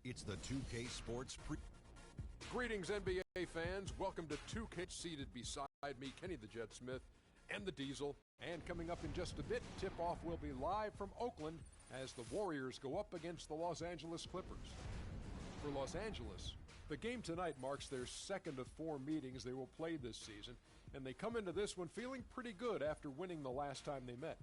It's the 2K Sports Greetings, NBA fans. Welcome to 2K. Seated beside me, Kenny the Jet Smith and the Diesel. And coming up in just a bit, tip-off will be live from Oakland as the Warriors go up against the Los Angeles Clippers. For Los Angeles, the game tonight marks their second of 4 meetings they will play this season, and they come into this one feeling pretty good after winning the last time they met.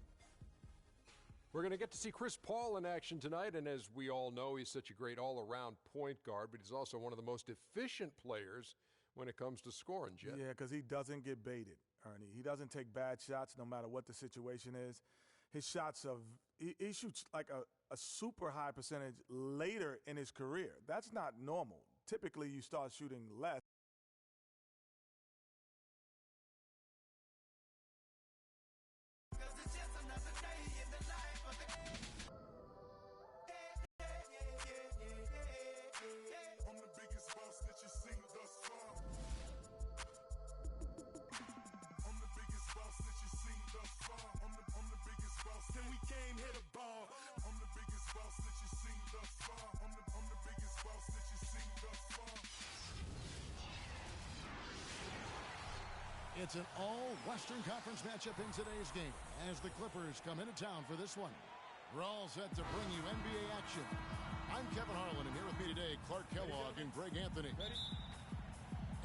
We're going to get to see Chris Paul in action tonight, and as we all know, he's such a great all-around point guard, but he's also one of the most efficient players when it comes to scoring, Jet. Yeah, because he doesn't get baited, Ernie. He doesn't take bad shots no matter what the situation is. His shots he shoots like a super high percentage later in his career. That's not normal. Typically, you start shooting less. It's an all-Western Conference matchup in today's game as the Clippers come into town for this one. We're all set to bring you NBA action. I'm Kevin Harlan, and here with me today, Clark Kellogg and Greg Anthony.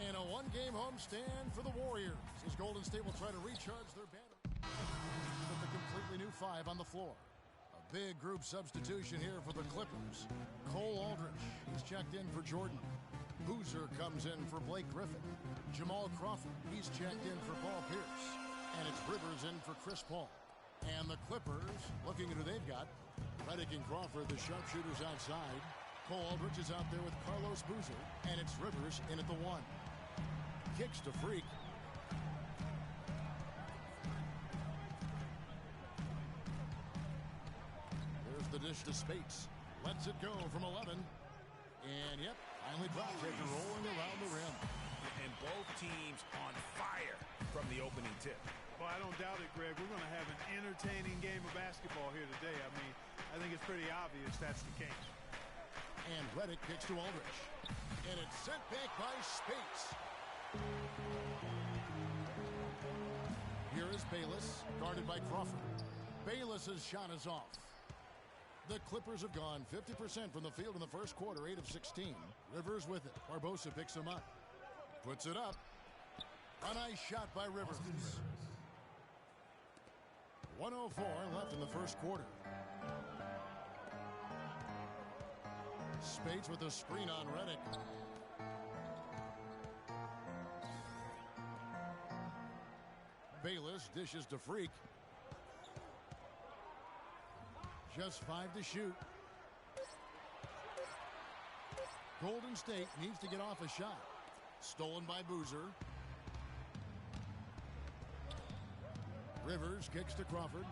And a one-game homestand for the Warriors as Golden State will try to recharge their banner with a completely new 5 on the floor. A big group substitution here for the Clippers. Cole Aldrich is checked in for Jordan. Boozer comes in for Blake Griffin. Jamal Crawford, he's checked in for Paul Pierce. And it's Rivers in for Chris Paul. And the Clippers, looking at who they've got, Redick and Crawford, the sharpshooters outside. Cole Aldrich is out there with Carlos Boozer. And it's Rivers in at the 1. Kicks to Freak. There's the dish to Spates. Lets it go from 11. And, yep, finally drops it, rolling around the rim. And both teams on fire from the opening tip. Well, I don't doubt it, Greg. We're going to have an entertaining game of basketball here today. I think it's pretty obvious that's the case. And Redick kicks to Aldrich. And it's sent back by Spates. Here is Bayless, guarded by Crawford. Bayless's shot is off. The Clippers have gone 50% from the field in the first quarter, 8 of 16. Rivers with it. Barbosa picks him up. Puts it up. A nice shot by Rivers. 1:04 left in the first quarter. Spates with a screen on Redick. Bayless dishes to Freak. Just 5 to shoot. Golden State needs to get off a shot. Stolen by Boozer. Rivers kicks to Crawford.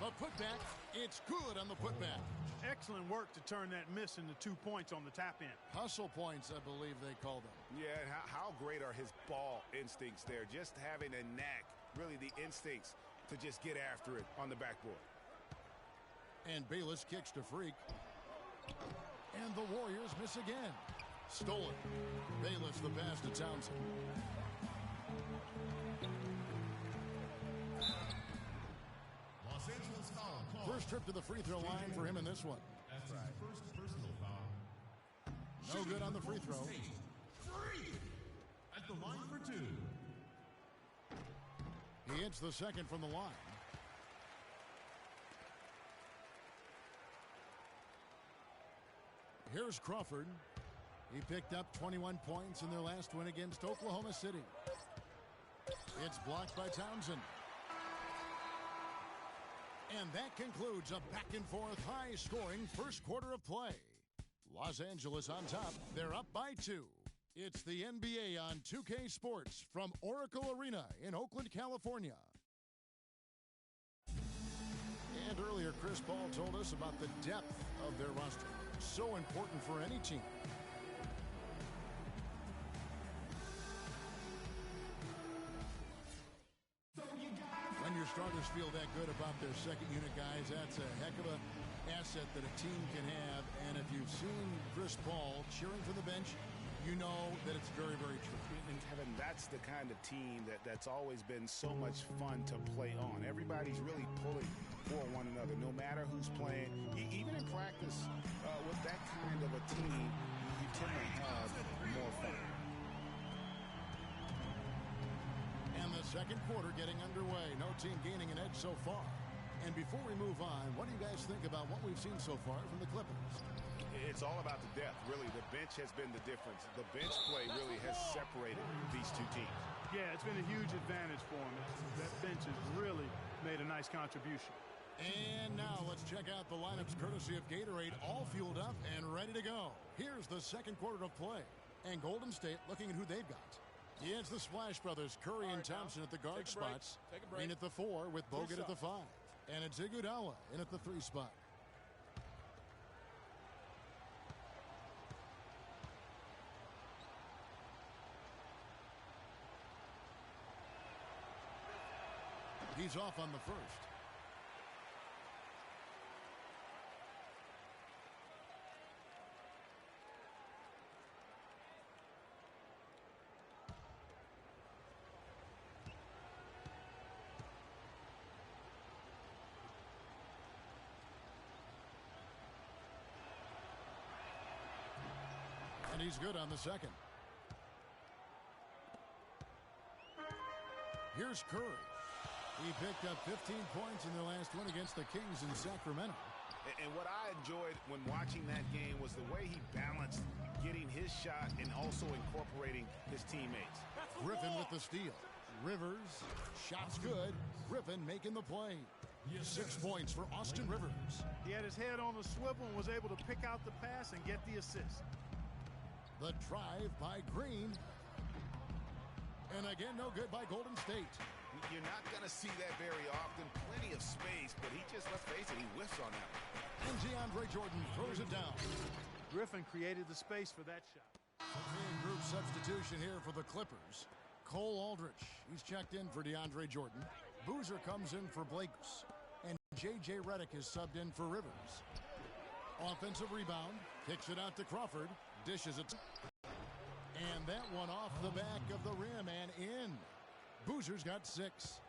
A putback. It's good on the putback. Excellent work to turn that miss into 2 points on the tap in. Hustle points, I believe they call them. Yeah, and how great are his ball instincts there. Just having a knack, really the instincts to just get after it on the backboard. And Bayless kicks to Freak. And the Warriors miss again. Stolen. Bayless the pass to Townsend. Los Angeles foul call. First trip to the free throw line for him in this one. That's his first personal foul. No good on the free throw. Free at the line for 2. He hits the second from the line. Here's Crawford. He picked up 21 points in their last win against Oklahoma City. It's blocked by Townsend. And that concludes a back-and-forth, high-scoring first quarter of play. Los Angeles on top. They're up by 2. It's the NBA on 2K Sports from Oracle Arena in Oakland, California. And earlier, Chris Paul told us about the depth of their roster. So important for any team. When your starters feel that good about their second unit guys, that's a heck of a asset that a team can have. And if you've seen Chris Paul cheering from the bench, you know that it's very, very true. And Kevin, that's the kind of team that's always been so much fun to play on. Everybody's really pulling for one another, no matter who's playing. Even in practice, with that kind of a team, you tend to have more fun. And the second quarter getting underway. No team gaining an edge so far. And before we move on, what do you guys think about what we've seen so far from the Clippers? It's all about the depth, really. The bench has been the difference. The bench play really has separated these two teams. Yeah, it's been a huge advantage for them. That bench has really made a nice contribution. And now let's check out the lineups courtesy of Gatorade, all fueled up and ready to go. Here's the second quarter of play. And Golden State looking at who they've got. Yeah, it's the Splash Brothers, Curry and Thompson at the guard spots. Green at the 4 with Bogut at the 5. And it's Iguodala in at the 3 spot. He's off on the first. And he's good on the second. Here's Curry. He picked up 15 points in their last win against the Kings in Sacramento. And what I enjoyed when watching that game was the way he balanced getting his shot and also incorporating his teammates. Griffin with the steal. Rivers, shots good. Griffin making the play. 6 points for Austin Rivers. He had his head on a swivel and was able to pick out the pass and get the assist. The drive by Green. And again, no good by Golden State. You're not going to see that very often. Plenty of space, but he just, let's face it, he whiffs on that. And DeAndre Jordan throws it down. Griffin created the space for that shot. And group substitution here for the Clippers. Cole Aldrich, he's checked in for DeAndre Jordan. Boozer comes in for Blakes. And J.J. Redick is subbed in for Rivers. Offensive rebound. Kicks it out to Crawford. Dishes it. And that one off the back of the rim and in. Boozer's got 6.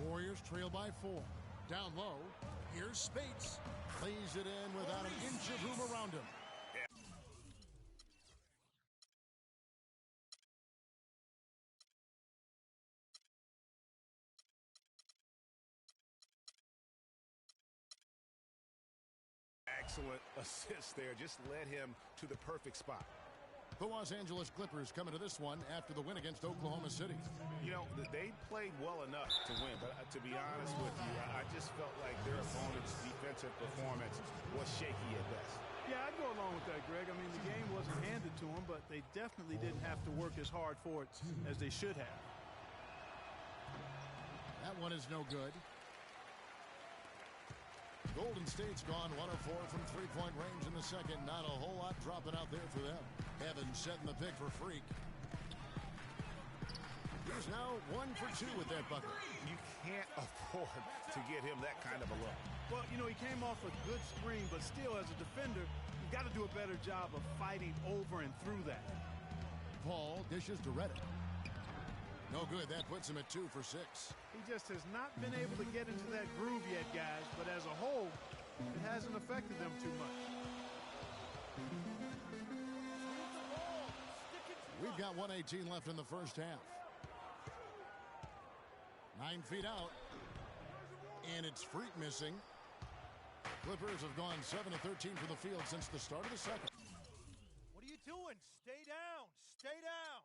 Warriors trail by 4. Down low. Here's Spates. Lays it in without an inch of room around him. Excellent assist there. Just led him to the perfect spot. The Los Angeles Clippers coming to this one after the win against Oklahoma City. You know, they played well enough to win, but to be honest with you, I just felt like their opponent's defensive performance was shaky at best. Yeah, I'd go along with that, Greg. I mean, the game wasn't handed to them, but they definitely didn't have to work as hard for it as they should have. That one is no good. Golden State's gone 1 of 4 from three-point range in the second. Not a whole lot dropping out there for them. Evans setting the pick for Freak. He's now 1 for 2 with that bucket. You can't afford to get him that kind of a look. Well, you know, he came off a good screen, but still, as a defender, you've got to do a better job of fighting over and through that. Paul dishes to Redick. No good. That puts him at 2 for 6. He just has not been able to get into that groove yet, guys. But as a whole, it hasn't affected them too much. We've got 1:18 left in the first half. 9 feet out. And it's Freak missing. Clippers have gone 7 of 13 from the field since the start of the second. What are you doing? Stay down. Stay down.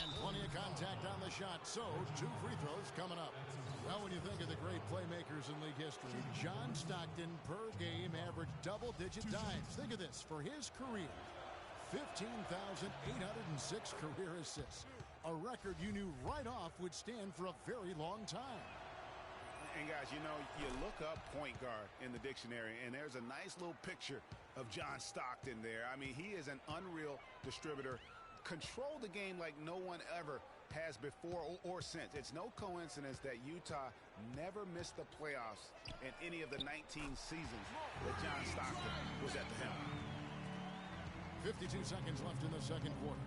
And plenty of contact on the shot. So, 2 free throws coming up. Well, when you think of the great playmakers in league history, John Stockton per game averaged double-digit dimes. Think of this. For his career, 15,806 career assists. A record you knew right off would stand for a very long time. And guys, you know, you look up point guard in the dictionary, and there's a nice little picture of John Stockton there. I mean, he is an unreal distributor. Control the game like no one ever has before or since. It's no coincidence that Utah never missed the playoffs in any of the 19 seasons that John Stockton was at the helm. 52 seconds left in the second quarter.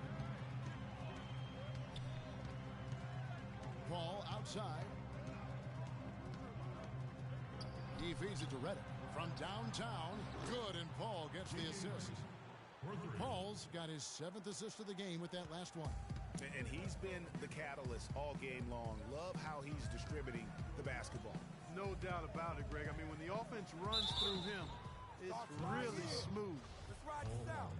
Ball outside. He feeds it to Reddick from downtown. Good, and Paul gets the assist. Paul's got his 7th assist of the game with that last one. And he's been the catalyst all game long. Love how he's distributing the basketball. No doubt about it, Greg. I mean, when the offense runs through him, it's really smooth. Let's ride this out.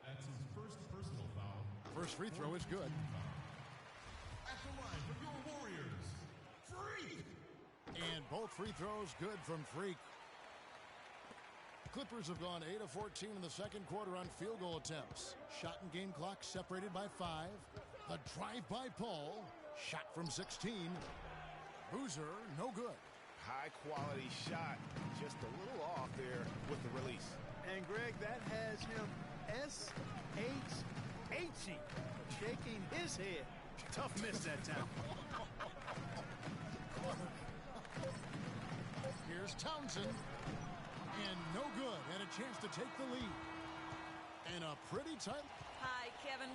That's his first personal foul. First free throw is good. At the line for your Warriors, Freak! And both free throws good from Freak. Clippers have gone 8 of 14 in the second quarter on field goal attempts. Shot and game clock separated by 5. The drive by Paul. Shot from 16. Boozer, no good. High quality shot. Just a little off there with the release. And Greg, that has him S-H-H-ing, shaking his head. Tough miss that time. Here's Townsend. And no good. And a chance to take the lead. And a pretty tight. Hi, Kevin.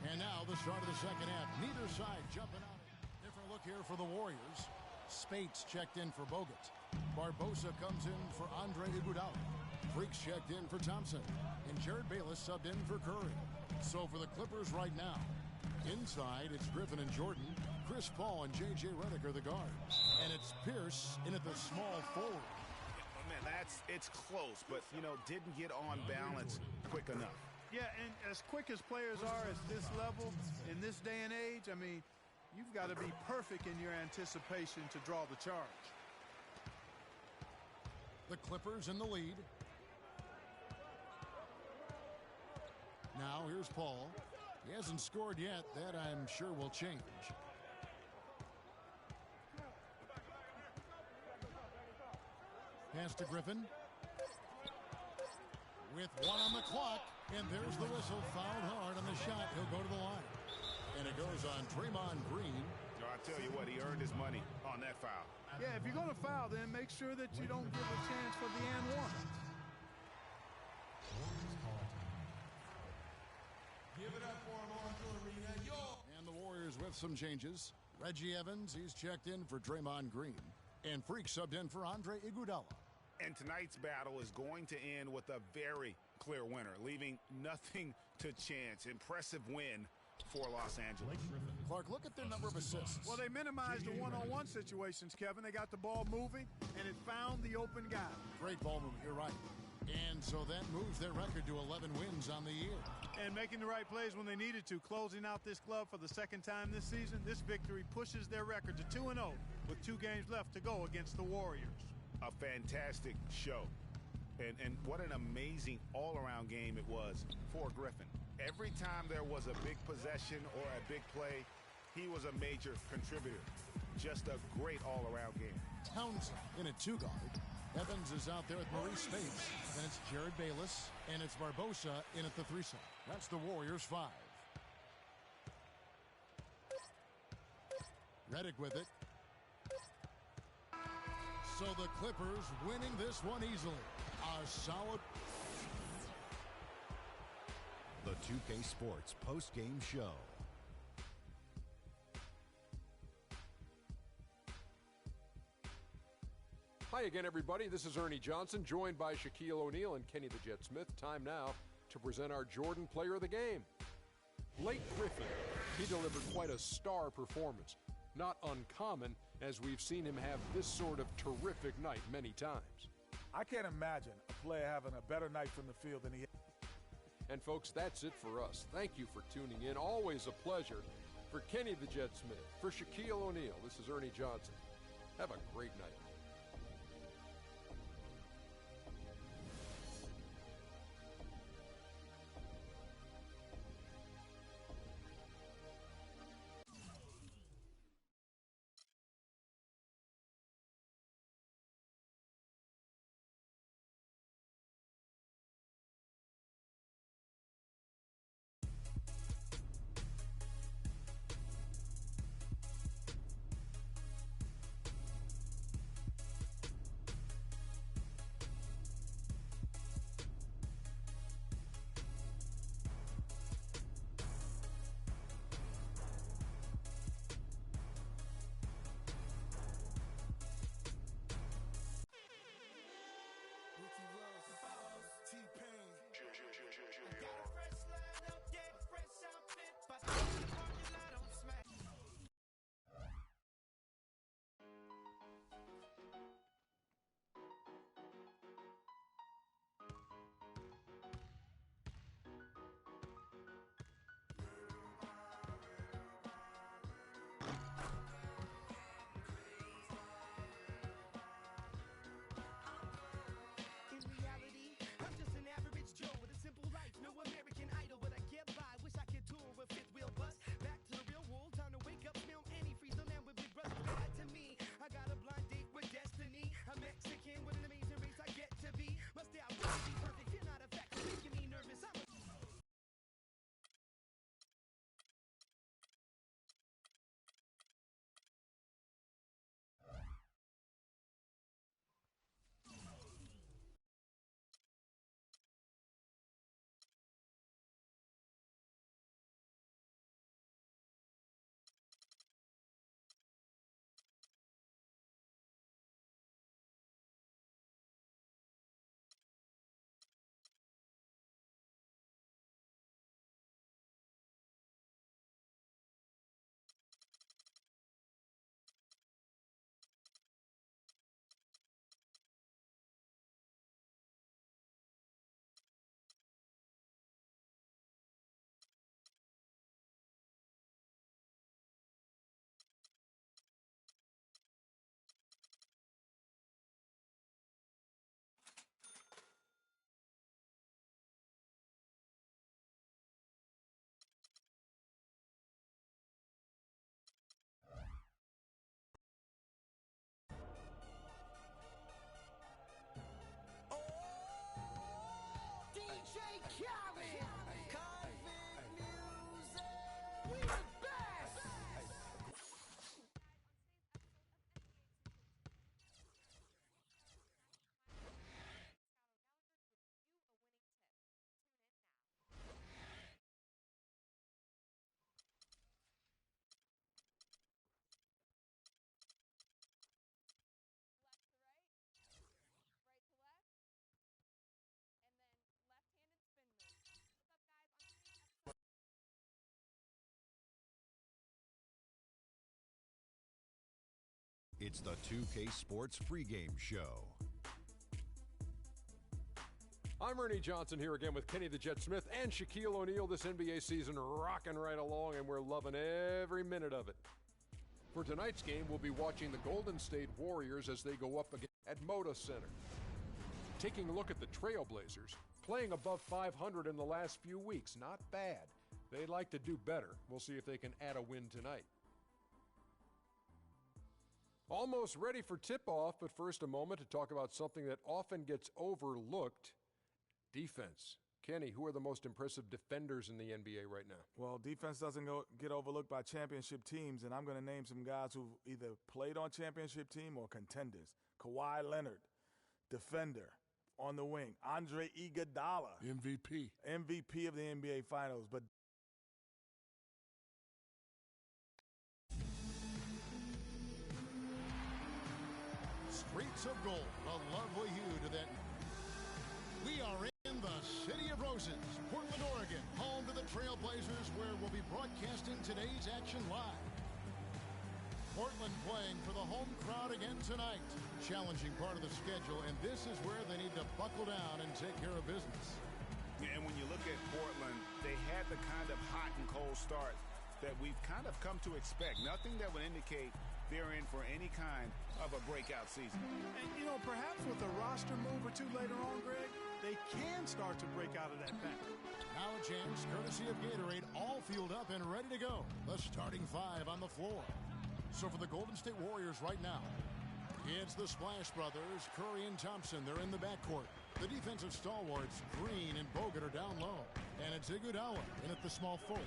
And now the start of the second half. Neither side jumping out. Different look here for the Warriors. Spates checked in for Bogut. Barbosa comes in for Andre Iguodala. Freaks checked in for Thompson. And Jared Bayless subbed in for Curry. So for the Clippers right now, inside it's Griffin and Jordan. Chris Paul and J.J. Redick are the guards. And it's Pierce in at the small forward. Man, it's close, but, you know, didn't get on balance quick enough. Yeah, and as quick as players are at this level, in this day and age, I mean, you've got to be perfect in your anticipation to draw the charge. The Clippers in the lead. Now here's Paul. He hasn't scored yet. That I'm sure will change. Pass to Griffin. With 1 on the clock. And there's the whistle. Fouled hard on the shot. He'll go to the line. And it goes on Draymond Green. I tell you what, he earned his money on that foul. Yeah, if you're going to foul, then make sure that you don't give a chance for the and one. Give it up for him, Oracle Arena. And the Warriors with some changes. Reggie Evans, he's checked in for Draymond Green. And Freak subbed in for Andre Iguodala. And tonight's battle is going to end with a very clear winner, leaving nothing to chance. Impressive win for Los Angeles. Clark, look at their number of assists. Well, they minimized the one-on-one situations, Kevin. They got the ball moving, and it found the open guy. Great ball movement, you're right. And so that moves their record to 11 wins on the year. And making the right plays when they needed to, closing out this club for the second time this season. This victory pushes their record to 2-0 with 2 games left to go against the Warriors. A fantastic show. And what an amazing all-around game it was for Griffin. Every time there was a big possession or a big play, he was a major contributor. Just a great all-around game. Townsend in a 2-guard. Evans is out there with Maurice Spates. Then it's Jared Bayless. And it's Barbosa in at the 3-side. That's the Warriors 5. Redick with it. So the Clippers winning this one easily. A solid. The 2K Sports post-game show. Hi again, everybody. This is Ernie Johnson, joined by Shaquille O'Neal and Kenny the Jet Smith. Time now to present our Jordan Player of the Game. Blake Griffin, he delivered quite a star performance. Not uncommon, as we've seen him have this sort of terrific night many times. I can't imagine a player having a better night from the field than he had. And folks, that's it for us. Thank you for tuning in. Always a pleasure. For Kenny the Jet Smith, for Shaquille O'Neal, this is Ernie Johnson. Have a great night. It's the 2K Sports pregame show. I'm Ernie Johnson here again with Kenny the Jet Smith and Shaquille O'Neal. This NBA season rocking right along, and we're loving every minute of it. For tonight's game, we'll be watching the Golden State Warriors as they go up again at Moda Center. Taking a look at the Trailblazers, playing above 500 in the last few weeks. Not bad. They'd like to do better. We'll see if they can add a win tonight. Almost ready for tip-off, but first a moment to talk about something that often gets overlooked, defense. Kenny, who are the most impressive defenders in the NBA right now? Well, defense doesn't get overlooked by championship teams, and I'm going to name some guys who've either played on championship team or contenders. Kawhi Leonard, defender on the wing. Andre Iguodala, MVP of the NBA Finals. But Streets of gold, a lovely hue to that. We are in the City of Roses, Portland, Oregon, home to the Trailblazers, where we'll be broadcasting today's action live. Portland playing for the home crowd again tonight. Challenging part of the schedule, and this is where they need to buckle down and take care of business. And when you look at Portland, they had the kind of hot and cold start that we've kind of come to expect. Nothing that would indicate they're in for any kind of a breakout season. And, you know, perhaps with a roster move or two later on, Greg, they can start to break out of that pack. Now a chance, courtesy of Gatorade, all fueled up and ready to go. The starting five on the floor. So for the Golden State Warriors right now, it's the Splash Brothers, Curry and Thompson. They're in the backcourt. The defensive stalwarts, Green and Bogut, are down low. And it's Iguodala in at the small forward.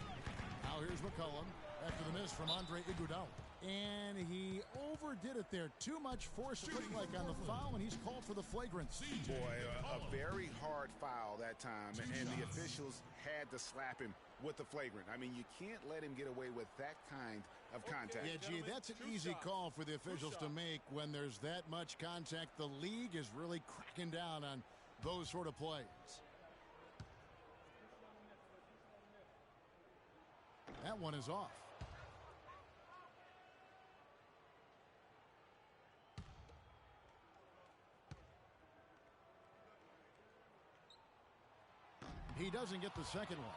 Now here's McCollum after the miss from Andre Iguodala. And he overdid it there. Too much force, it looked like, on the foul, and he's called for the flagrant. Boy, a very hard foul that time, and the officials had to slap him with the flagrant. I mean, you can't let him get away with that kind of contact. Yeah, gee, that's an easy call for the officials to make when there's that much contact. The league is really cracking down on those sort of plays. That one is off. He doesn't get the second one.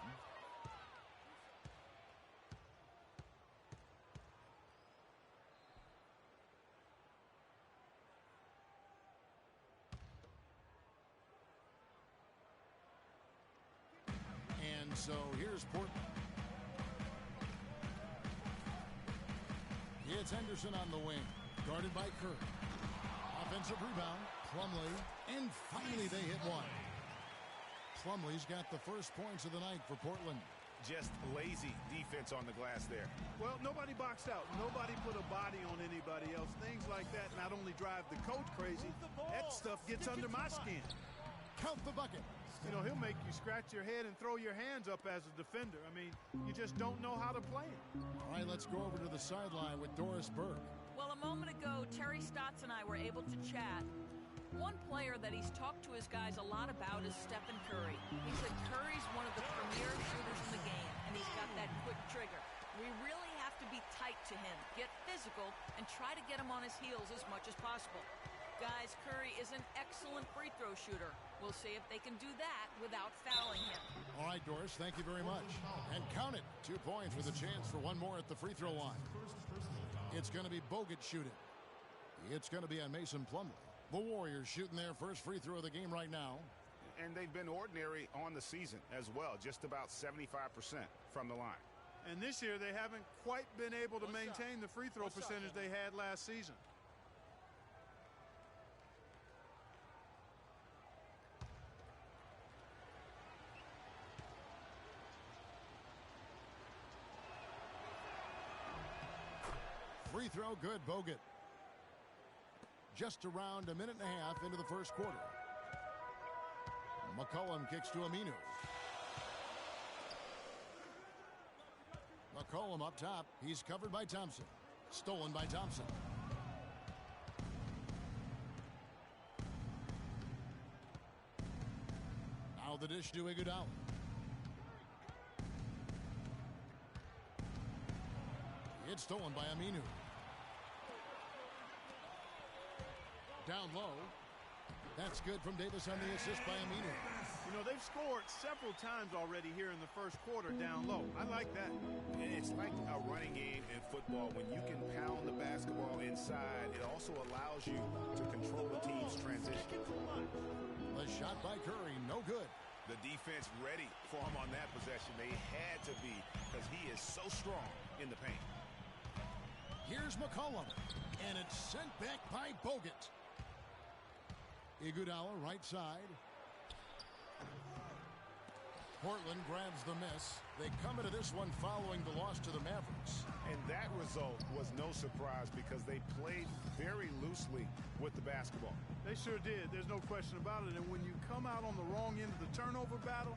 And so here's Portland. It's Henderson on the wing, guarded by Curry. Offensive rebound, Plumlee, and finally they hit one. Plumlee's got the first points of the night for Portland. Just lazy defense on the glass there. Well, nobody boxed out. Nobody put a body on anybody else. Things like that not only drive the coach crazy, that stuff gets under my skin. Count the bucket. You know, he'll make you scratch your head and throw your hands up as a defender. I mean, you just don't know how to play him. All right, let's go over to the sideline with Doris Burke. Well, a moment ago, Terry Stotts and I were able to chat. One player that he's talked to his guys a lot about is Stephen Curry. He said Curry's one of the premier shooters in the game, and he's got that quick trigger. We really have to be tight to him, get physical, and try to get him on his heels as much as possible. Guys, Curry is an excellent free throw shooter. We'll see if they can do that without fouling him. All right, Doris, thank you very much. And count it. 2 points with a chance for one more at the free throw line. It's going to be Bogut shooting. It's going to be on Mason Plumlee. The Warriors shooting their first free throw of the game right now. And they've been ordinary on the season as well, just about 75% from the line. And this year they haven't quite been able to maintain the free throw percentage they had last season. Free throw good, Bogut. Just around a minute and a half into the first quarter. McCollum kicks to Aminu. McCollum up top. He's covered by Thompson. Stolen by Thompson. Now the dish to Iguodala. It's stolen by Aminu. Down low. That's good from Davis on the assist by Aminu. You know, they've scored several times already here in the first quarter down low. I like that. It's like a running game in football. When you can pound the basketball inside, it also allows you to control the team's transition. The shot by Curry, no good. The defense ready for him on that possession. They had to be, because he is so strong in the paint. Here's McCollum, and it's sent back by Bogut. Iguodala right side. Portland grabs the miss. They come into this one following the loss to the Mavericks. And that result was no surprise because they played very loosely with the basketball. They sure did. There's no question about it. And when you come out on the wrong end of the turnover battle,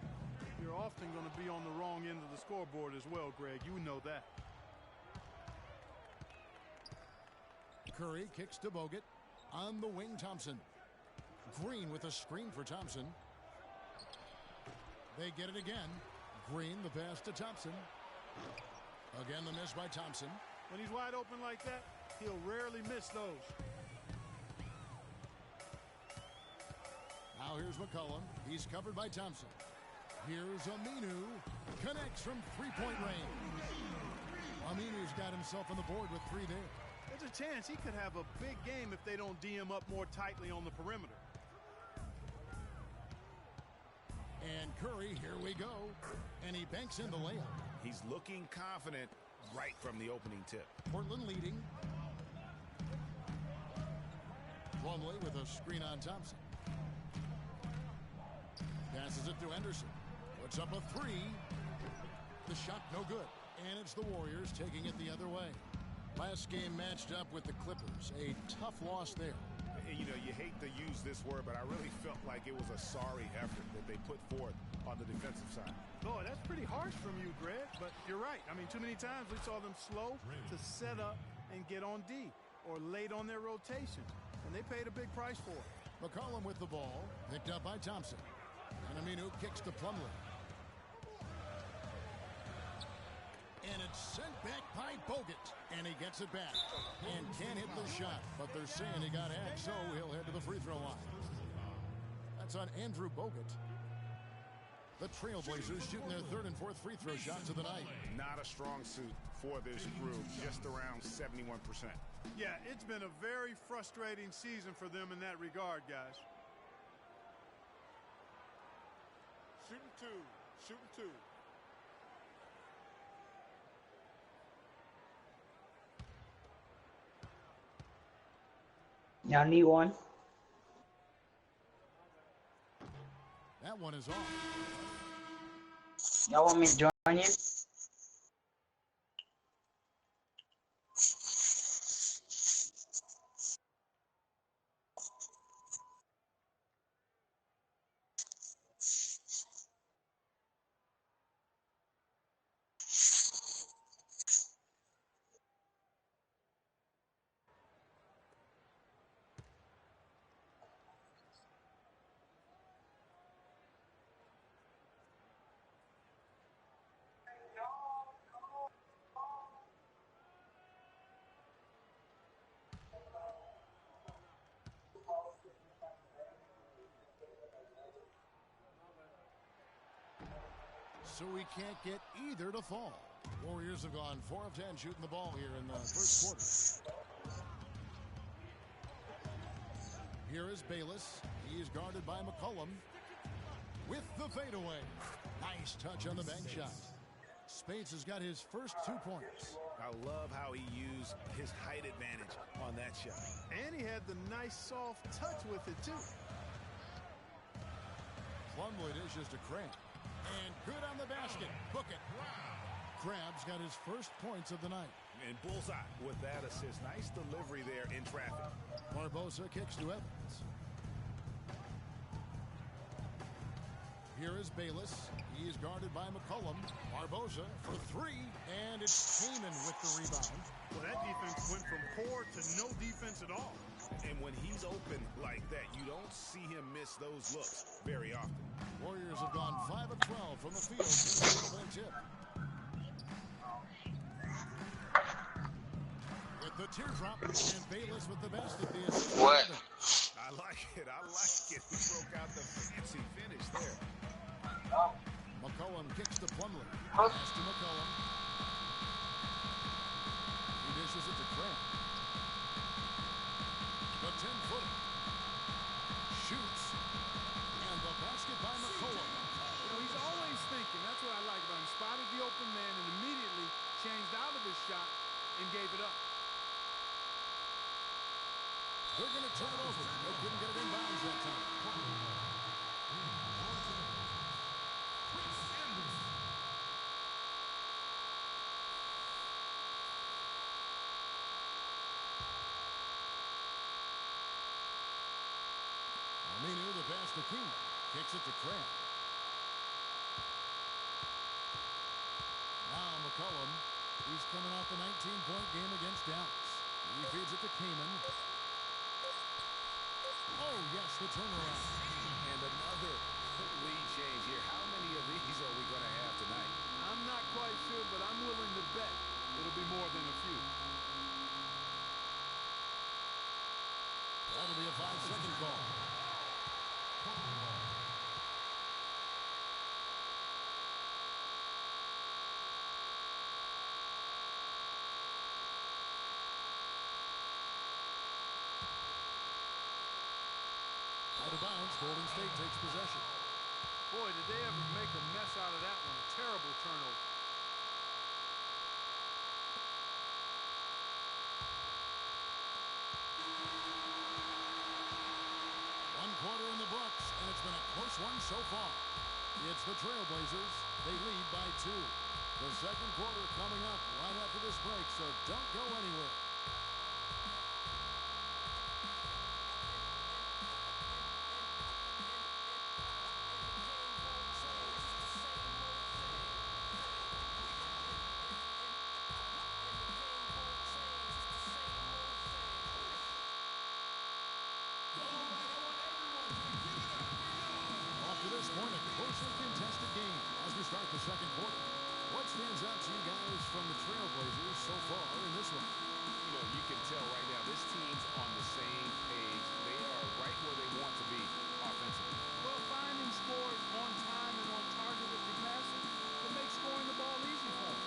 you're often going to be on the wrong end of the scoreboard as well, Greg. You know that. Curry kicks to Bogut. On the wing, Thompson. Green with a screen for Thompson. They get it again. Green, the pass to Thompson. Again, the miss by Thompson. When he's wide open like that, he'll rarely miss those. Now here's McCollum. He's covered by Thompson. Here's Aminu. Connects from three-point range. Aminu's got himself on the board with 3 there. There's a chance he could have a big game if they don't D him up more tightly on the perimeter. And Curry, here we go. And he banks in the layup. He's looking confident right from the opening tip. Portland leading. Plumlee with a screen on Thompson. Passes it to Anderson. Puts up a 3. The shot no good. And it's the Warriors taking it the other way. Last game matched up with the Clippers. A tough loss there. You know, you hate to use this word, but I really felt like it was a sorry effort that they put forth on the defensive side. Boy, that's pretty harsh from you, Greg, but you're right. I mean, too many times we saw them slow to set up and get on D or late on their rotation, and they paid a big price for it. McCollum with the ball, picked up by Thompson. And Aminu kicks to Plumlee. And it's sent back by Bogut. And he gets it back. And can't hit the shot. But they're saying he got hacked, so he'll head to the free throw line. That's on Andrew Bogut. The Trailblazers shooting their 3rd and 4th free throw shots of the night. Not a strong suit for this group. Just around 71%. Yeah, it's been a very frustrating season for them in that regard, guys. Shooting two. Shooting two. Y'all need one? That one is off. Y'all want me to join you? So we can't get either to fall. Warriors have gone 4 of 10 shooting the ball here in the first quarter. Here is Bayless. He is guarded by McCollum with the fadeaway. Nice touch on the bank shot. Speights has got his first 2 points. I love how he used his height advantage on that shot. And he had the nice soft touch with it, too. Plumlee dishes to Craig. And good on the basket. Book it. Crab's got his first points of the night. And bullseye with that assist. Nice delivery there in traffic. Barbosa kicks to Evans. Here is Bayless. He is guarded by McCollum. Barbosa for 3. And it's Kaman with the rebound. Well, that defense went from poor to no defense at all. And when he's open like that, you don't see him miss those looks very often. Warriors have gone 5 of 12 from the field since the opening tip. With the teardrop, and Bayless with the best at the assist. What? I like it. I like it. He broke out the fancy finish there. McCollum kicks to Plumlee. Pass to McCollum. He dishes it to Craig. The 10-footer. Shoots. And the basket by McCollum. You know, he's always thinking. That's what I like about him. Spotted the open man and immediately changed out of his shot and gave it up. They're going to turn it over. They couldn't get it in bounds that time. Aminu, the pass to Kingdjfly. Kicks it to Craig. Now McCollum. He's coming off a 19-point game against Dallas. He feeds it to Kaman. Oh, yes, the turnaround. And another lead change here. How many of these are we going to have tonight? I'm not quite sure, but I'm willing to bet it'll be more than a few. That'll be a 5-second call. Out of bounds, Golden State takes possession. Boy, did they ever make a mess out of that one. A terrible turnover. One quarter in the books, and it's been a close one so far. It's the Trailblazers. They lead by 2. The second quarter coming up right after this break, so don't go anywhere. To this point, a closely contested game as we start the second quarter. What stands out to you guys from the Trailblazers so far in this one? You know, you can tell right now this team's on the same page. They are right where they want to be offensively. Well, finding scores on time and on target with the passes will make scoring the ball easy for them.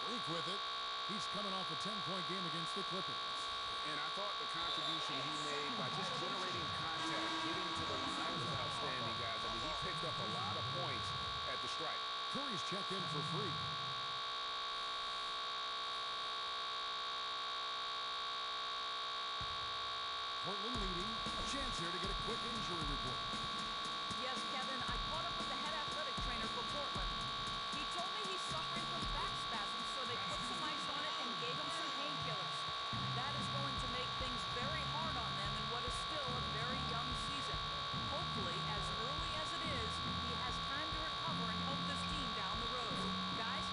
Freak with it. He's coming off a 10-point game against the Clippers. And I thought the contribution he made by just generating contact, getting to the line was outstanding, guys. I mean, he picked up a lot of points at the stripe. Curry's checked in for free. Portland leading. A chance here to get a quick injury report. Yes, Kevin, I caught up with the head athletic trainer for Portland. He told me he's suffering from back spasms, so they put some ice on it and gave him some painkillers. That is going to make things very hard on them in what is still a very young season. Hopefully, as early as it is, he has time to recover and help this team down the road. Guys?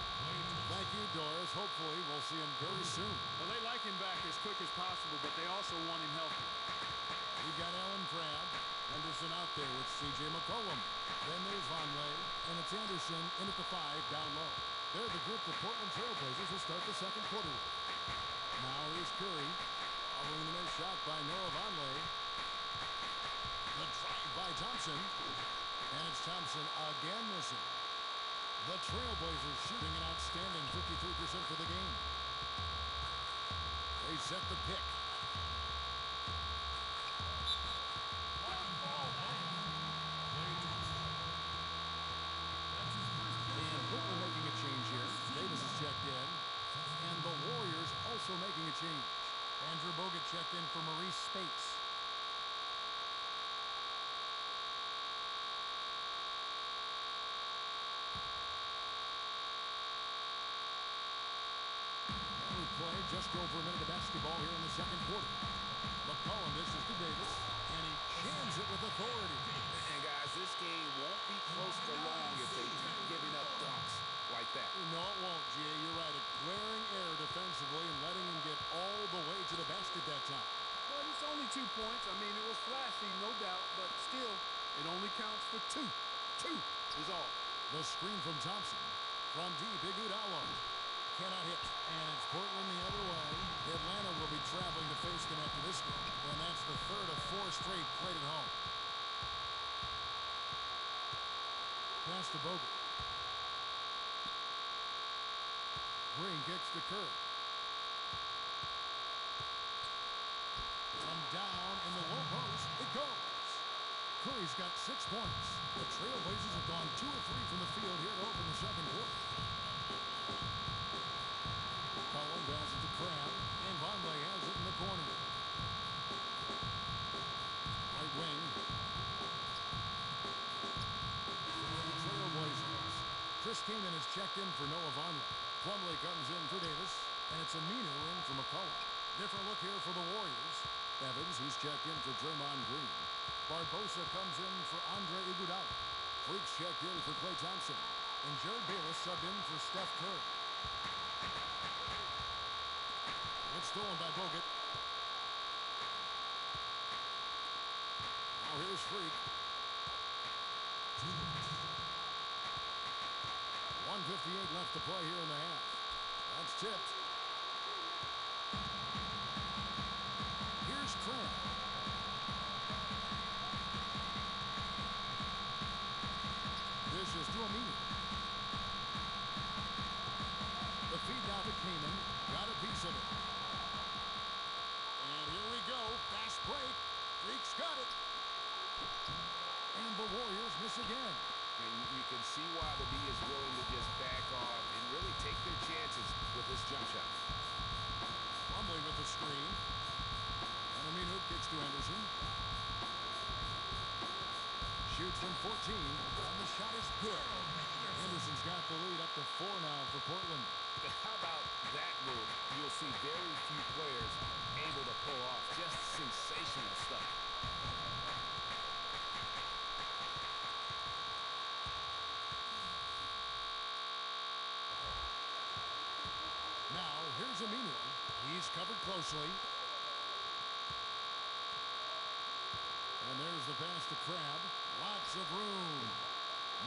Thank you, Doris. Hopefully, we'll see him very soon. Well, they like him back as quick as possible, but they also want him healthy. We've got Allen Crabbe. Henderson out there with C.J. McCollum. Then there's Vonleh, and it's Anderson in at the 5 down low. They're the group the Portland Trailblazers will start the second quarter with. Now here's Curry, following the missed shot by Noah Vonleh. The drive by Thompson, and it's Thompson again missing. The Trailblazers shooting an outstanding 53% for the game. They set the pick. Checked in, and the Warriors also making a change. Andrew Bogut checked in for Maurice Spates. And we play just over a minute of basketball here in the second quarter. McCollum dishes to Davis, and he jams it with authority. And guys, this game won't be close for long if they keep giving up dunks like that. No, it won't, Jay. You're right. A glaring error defensively and letting him get all the way to the basket that time. But it's only 2 points. I mean, it was flashy, no doubt, but still, it only counts for 2. 2 is all. The screen from Thompson. From deep, Iguodala cannot hit. And it's Portland the other way. Atlanta will be traveling kicks to Curry. From down in the low post, it goes. Curry's got 6 points. The Trailblazers have gone 2 of 3 from the field here to open the second quarter. Cullen passes to Crabbe, and Vonleh has it in the corner. Right wing. For the Trailblazers, Chris Kaman is checked in for Noah Vonleh. Plumlee comes in for Davis, and it's Aminu in for McCullough. Different look here for the Warriors. Evans, who's checked in for Draymond Green. Barbosa comes in for Andre Iguodala. Freaks checked in for Klay Thompson. And Jared Bayless subbed in for Steph Curry. It's stolen by Bogut. Now here's Freak. 1:58 left to play here in the half. That's tipped. Here's Crabbe. This is to Aminu. The feed now to Kaman. Got a piece of it. And here we go. Fast break. Freak's got it. And the Warriors miss again. And you can see why the D is willing to just back off and really take their chances with this jump shot. Plumlee with the screen. And Aminu kicks to Anderson. Shoots from 14, and the shot is good. Anderson's got the lead up to 4 now for Portland. How about that move? You'll see very few players able to pull off just sensational stuff. Now, here's Aminu. He's covered closely. And there's the pass to Crabbe. Lots of room.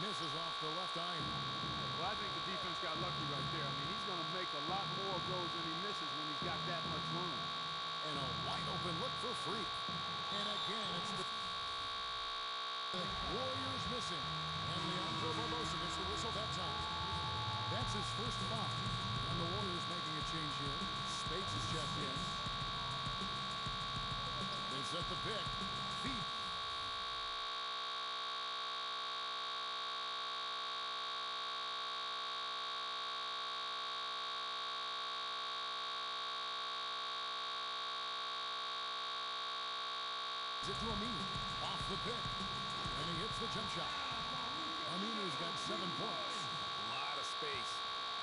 Misses off the left iron. Well, I think the defense got lucky right there. I mean, he's going to make a lot more of those than he misses when he's got that much room. And a wide open look for Freak. And again, it's the Warriors missing. And Leandro Barbosa gets the whistle that time. That's his first foul. And the Warriors making a change here. Spates is checked in. They set the pick. Feed. It to Aminu. Off the pick. And he hits the jump shot. Aminu's got 7 points. A lot of space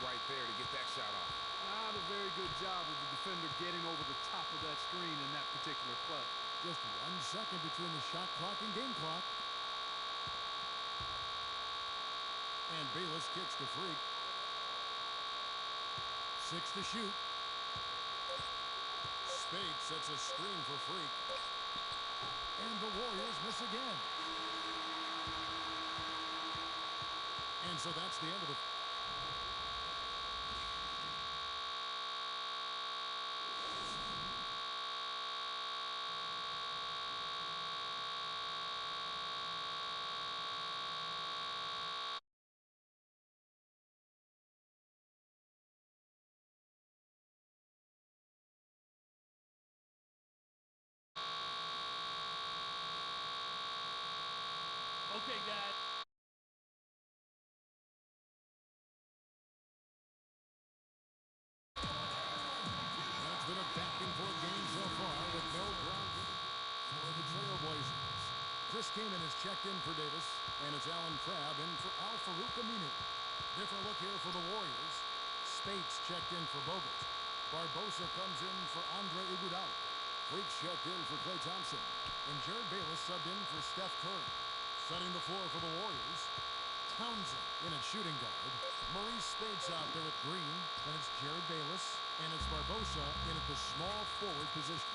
right there to get that shot off. Not a very good job of the defender getting over the top of that screen in that particular play. Just 1 second between the shot clock and game clock. And Bayless kicks to Freak. 6 to shoot. Spade sets a screen for Freak. And the Warriors miss again. And so that's the end of the... Okay, guys. That's been a back-and-forth game so far with no ground for the Trailblazers. Chris Kaman is checked in for Davis, and it's Alan Crabbe in for Al-Farouq Aminu. Different look here for the Warriors. Spates checked in for Bogut. Barbosa comes in for Andre Iguodala. Freaks checked in for Klay Thompson. And Jared Bayless subbed in for Steph Curry. Setting the floor for the Warriors. Townsend in at shooting guard. Maurice Spates out there with Green. And it's Jared Bayless. And it's Barbosa in at the small forward position.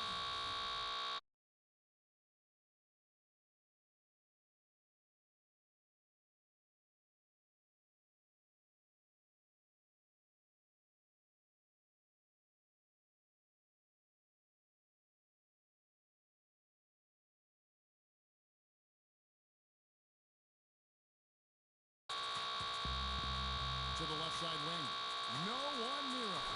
To the left side wing. No one near him.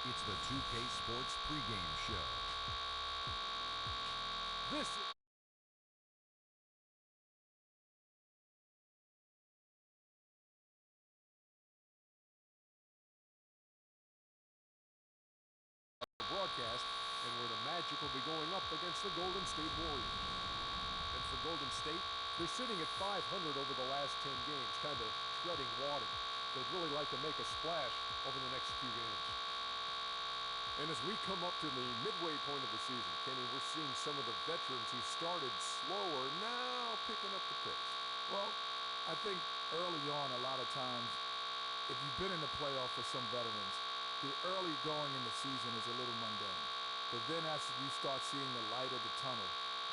It's the 2K Sports pregame show. This broadcast, and where the Magic will be going up against the Golden State Warriors. And for Golden State, they're sitting at 500 over the last 10 games, kind of treading water. They'd really like to make a splash over the next few games. And as we come up to the midway point of the season, Kenny, we're seeing some of the veterans who started slower now picking up the pace. Well, I think early on, a lot of times, if you've been in the playoff for some veterans, the early going in the season is a little mundane. But then as you start seeing the light of the tunnel,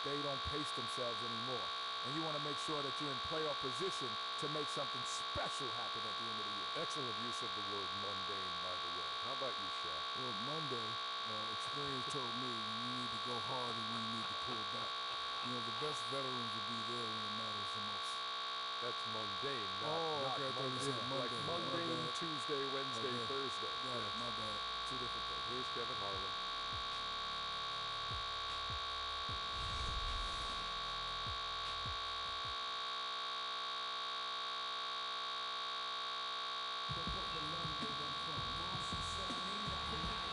they don't pace themselves anymore. And you want to make sure that you're in playoff position to make something special happen at the end of the year. Excellent use of the word mundane, by the way. How about you, Shaq? Well, Monday, experience told me you need to go hard and when you need to pull back. You know, the best veterans will be there when it matters the most. That's mundane, not, okay, I not thought you said like Monday. mundane, My bad. Tuesday, Wednesday, Okay. Thursday. Got it, my bad. Two different things. Here's Kevin Harlan.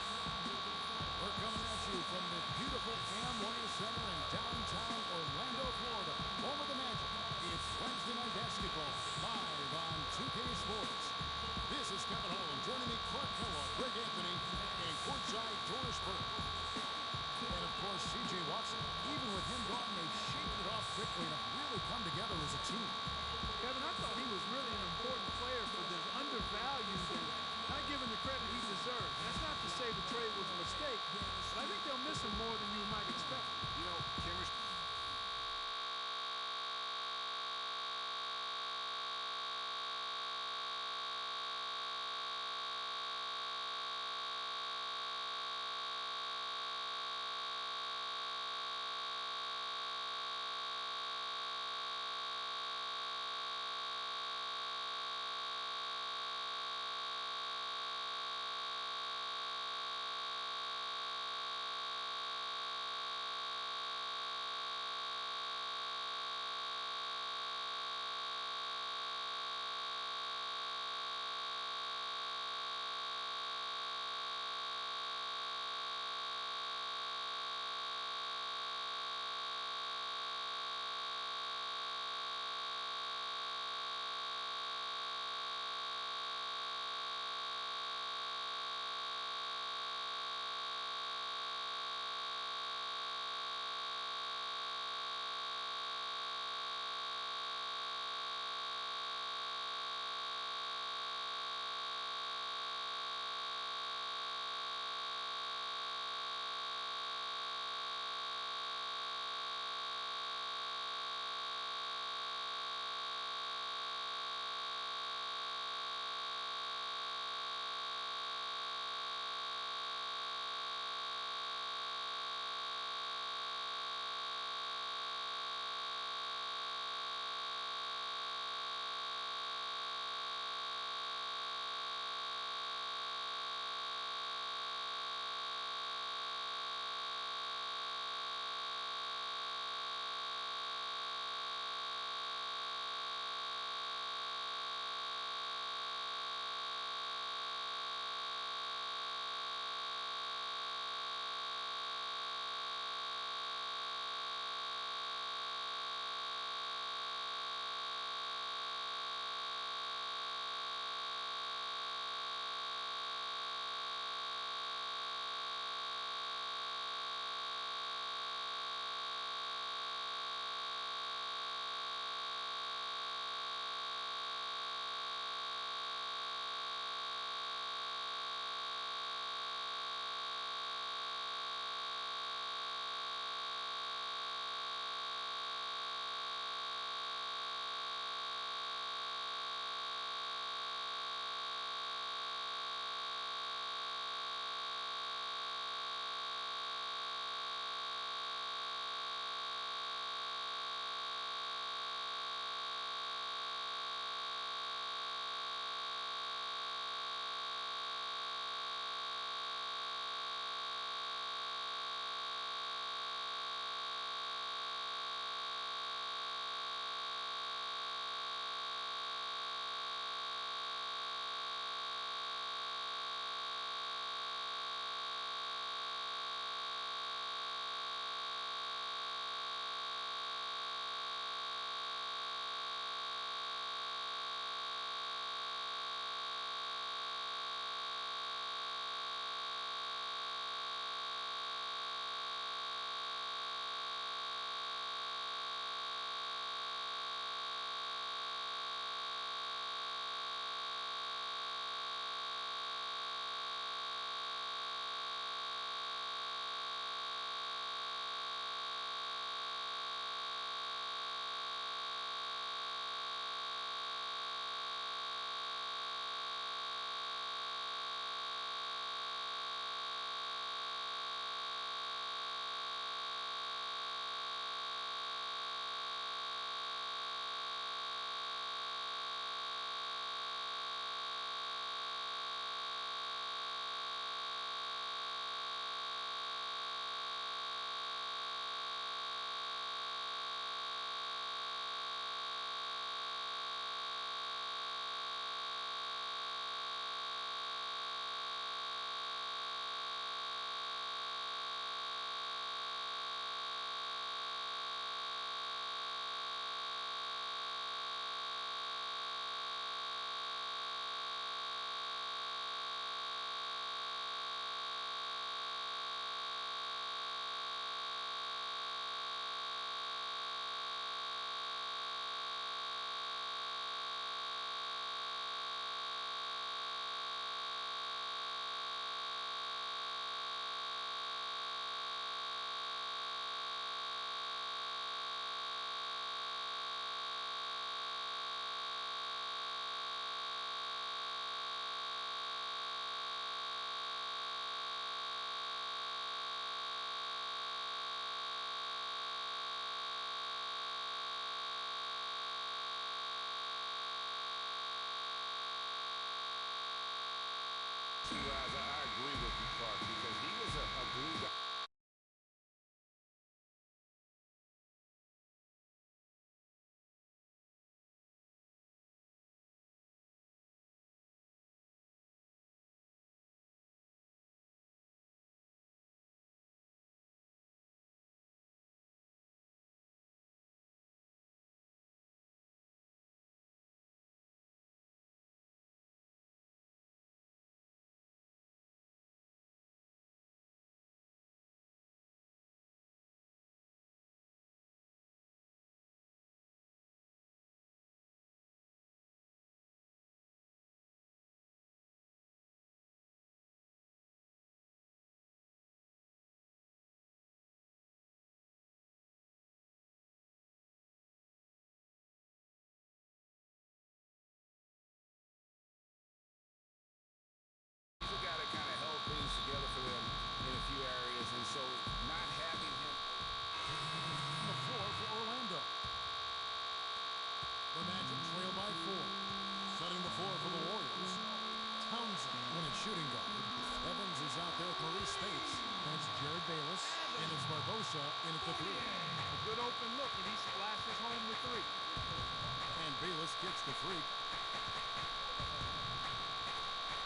We're coming at you from the beautiful Amway Center in downtown Orlando, Florida, home of the Magic. It's Wednesday Night Basketball, live on 2K Sports. This is Kevin Harlan. Joining me, Clark Kellogg, Greg Anthony, and courtside Doris Burke.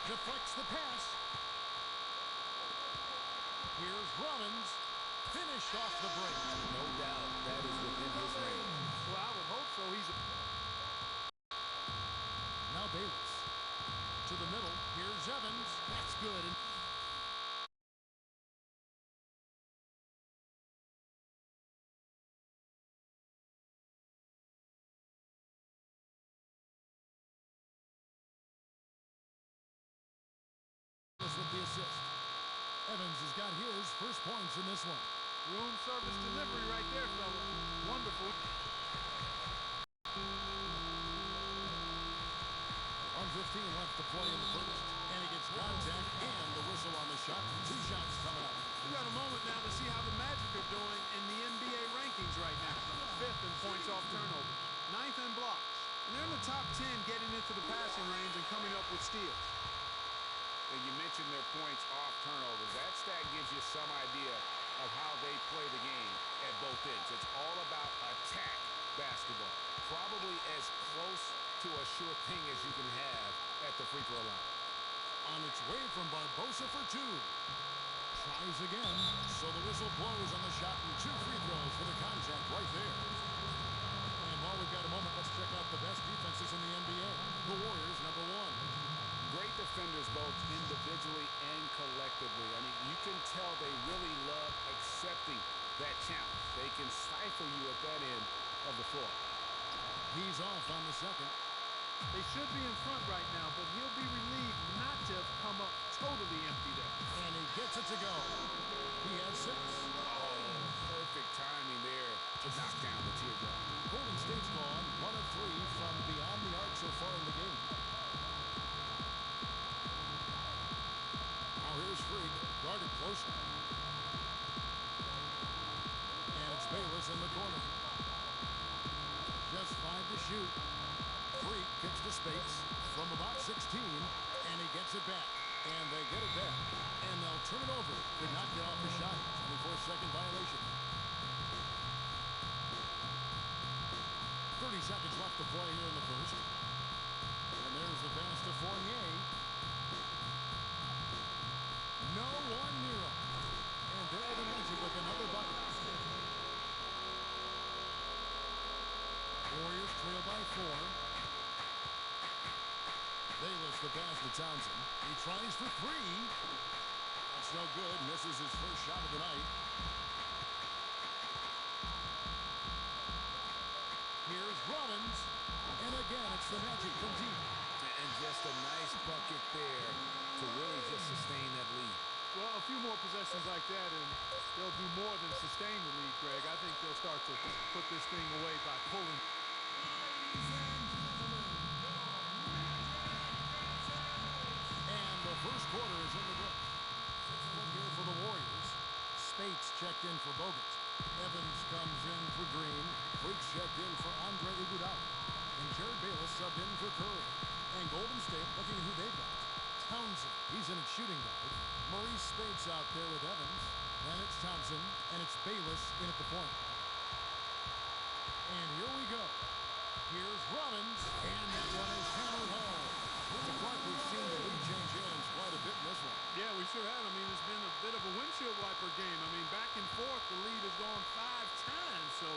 Deflects the pass. Here's Rollins. Finished off the break. No doubt that is within his range. Well, I would hope so. Now Bayless. To the middle. Here's Evans. That's good. With the assist. Evans has got his first points in this one. Room service delivery right there, fella. Wonderful. 1:15 left to play in the first. And he gets contact and the whistle on the shot. 2 shots coming up. We got a moment now to see how the Magic are doing in the NBA rankings right now. 5th in points off turnovers. 9th in blocks. And they're in the top 10 getting into the passing range and coming up with steals. And you mentioned their points off turnovers. That stat gives you some idea of how they play the game at both ends. It's all about attack basketball. Probably as close to a sure thing as you can have at the free throw line. On its way from Barbosa for 2. Tries again. So the whistle blows on the shot and 2 free throws for the contact right there. And while we've got a moment, let's check out the best defenses in the NBA. The Warriors, number 1. Great defenders both individually and collectively. I mean, you can tell they really love accepting that challenge. They can stifle you at that end of the floor. He's off on the second. They should be in front right now, but he'll be relieved not to have come up totally empty there. And he gets it to go. He has 6. Oh, perfect timing there to knock down the teardrop. Golden State's gone 1 of 3 from beyond the arc so far in the game. Now here's Freak, guarded closely. And it's Bayless in the corner. Just 5 to shoot. Freak kicks to Spates from about 16, and he gets it back. And they get it back. And they'll turn it over. Could not get off the shot. 24-second violation. 30 seconds left to play here in the first. And there's the pass to Fournier. No one near him. And there are the Magic with another bucket. Warriors trail by 4. Bayless the pass to Townsend. He tries for 3. That's no good. Misses his first shot of the night. Here's Rollins. And again, it's the Magic from deep. And just a nice bucket there to really just sustain that lead. Well, a few more possessions like that, and they'll do more than sustain the lead, Greg. I think they'll start to put this thing away by pulling. And the first quarter is in the books. One here for the Warriors. Spates checked in for Bogut. Evans comes in for Green. Freaks checked in for Andre Iguodala. And Jared Bayless subbed in for Curry. And Golden State looking at who they've got. Townsend, he's in at shooting guard. Maurice Spates out there with Evans. Then it's Thompson, and it's Bayless in at the point. And here we go. Here's Rollins, and that one is hammered home. Mr. Clark, we've seen the lead change hands quite a bit in this one. Yeah, we sure have. I mean, it's been a bit of a windshield wiper game. I mean, back and forth, the lead has gone 5 times, so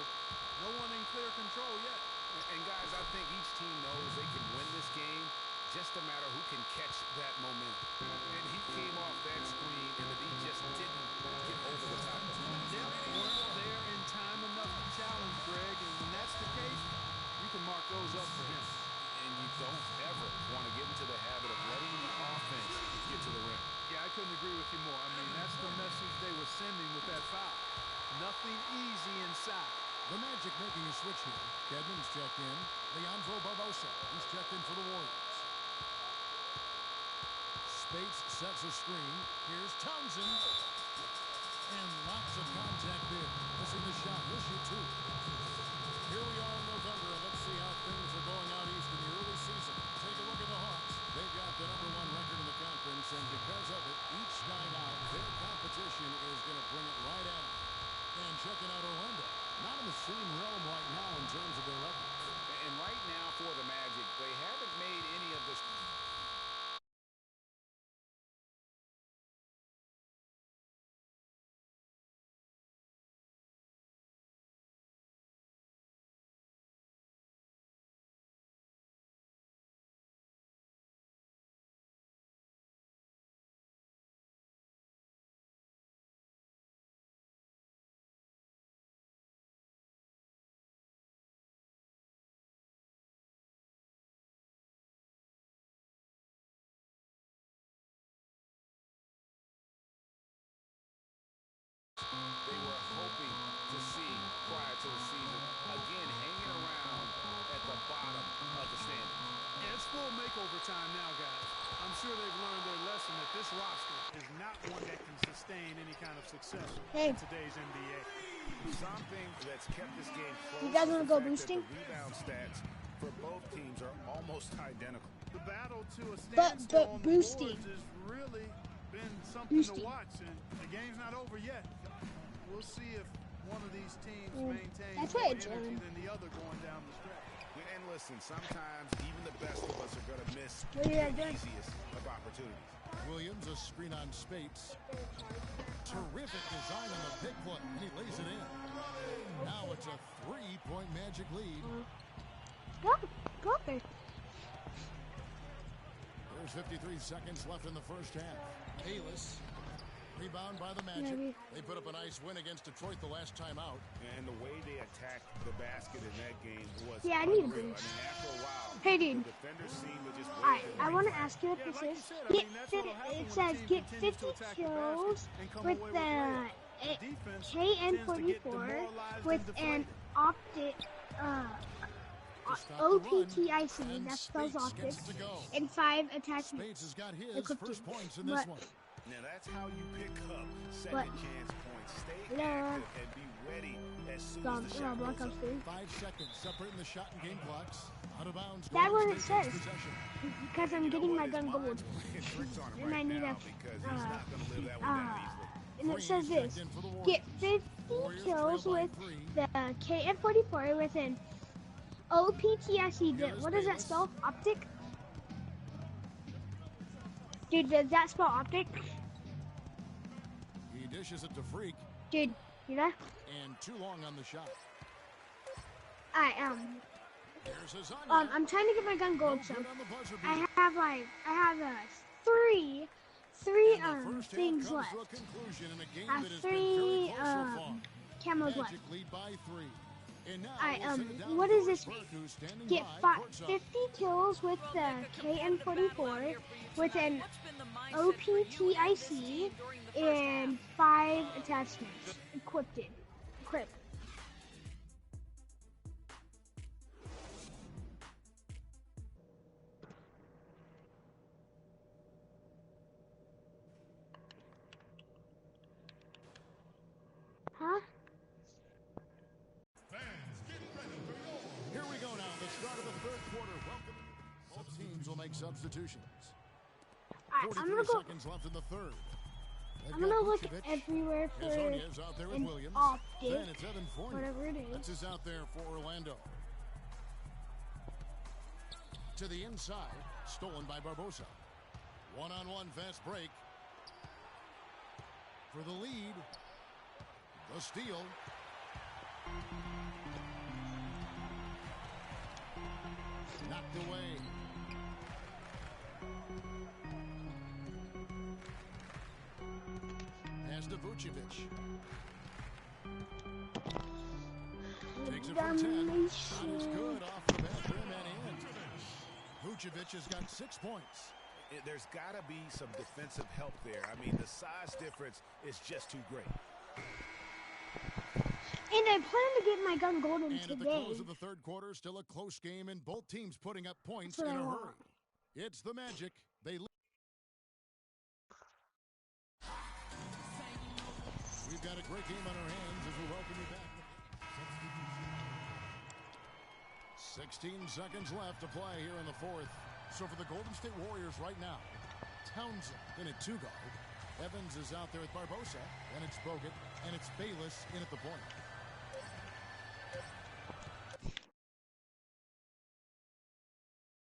no one in clear control yet. And guys, I think each team knows they can win this game. Just a matter who can catch that momentum. And he came off that screen, and the lead just didn't get over the top. Yep, weren't there in time enough to challenge Greg, and when that's the case, you can mark those up for him. And you don't ever want to get into the habit of letting the offense get to the rim. Yeah, I couldn't agree with you more. I mean, that's the message they were sending with that foul. Nothing easy inside. The Magic making a switch here. Kedman's checked in. Leandro Barbosa, he's checked in for the Warriors. Spates sets a screen. Here's Townsend. And lots of contact there. Missing the shot. He'll shoot 2. Here we are in November, and let's see how things are going out east in the early season. Take a look at the Hawks. They've got the #1 record in the conference, and because of it, each night out, their competition is going to bring it right at them. And checking out Orlando. Not in the same realm right now in terms of their record. And right now for the Magic, they haven't made any of the like overtime now, guys. I'm sure they've learned their lesson that this roster is not one that can sustain any kind of success in today's NBA. Something that's kept this game close. You guys want to go the boosting? The rebound stats for both teams are almost identical. The battle to a standstill on the boards has really been something to watch, and the game's not over yet. We'll see if one of these teams maintains more energy than the other going down the stretch. And listen, sometimes even the best of us are going to miss What are you the doing? easiest of opportunities. Williams, a screen on Spates. Terrific design on the pick foot, and he lays it in. Now it's a 3-point Magic lead. Go there. There's 53 seconds left in the first half. Bayless, rebound by the Magic. They put up a nice win against Detroit the last time out. And the way they attacked the basket in that game was I need a unreal. boost. I mean, after a while, Hey, dude. the defenders seem to just I want to ask you what this is. It says get 50 kills with the KN44 with an optic, OPTIC, that spells optics, and 5 attachments. Spates has got his first points in this one. Now that's how you pick up second chance points. Stay active and be ready as soon as the shot goes up. 5 seconds separating the shot and game clocks. Out of bounds. That's what it says. Because I'm getting my gun gold. And I need a and it says this. Get 50 kills with the KN44 with an OPTIC. What does that spell? Optic? Dude, does that spell optic? He dishes it to Freak. Dude, you know? And too long on the shot. I'm trying to get my gun gold, so I have three things left. I have 3 camos left. What does this mean? Get 50 kills with the KN44 with an OPTIC and 5 attachments equipped. Huh? Here we go now. The start of the third quarter. Welcome. Both teams will make substitutions. 43 seconds left in the third. I'm gonna look everywhere for out there with an Williams. optic, Then it's Evan Fournier. whatever it That's is. out there for Orlando. To the inside, stolen by Barbosa. One-on-one fast break. For the lead. The steal. Knocked away. Pass to Vucevic. Takes it from 10. Shot is good off the back rim and in. Vucevic has got 6 points. There's got to be some defensive help there. I mean, the size difference is just too great. And I plan to get my gun golden And today. at the close of the third quarter, still a close game, and both teams putting up points in a hurry. It's the Magic. They lead. We've got a great game on our hands as we welcome you back. 16 seconds left to play here in the fourth. So for the Golden State Warriors right now, Townsend in at 2 guard. Evans is out there with Barbosa, and it's Bogut, and it's Bayless in at the point.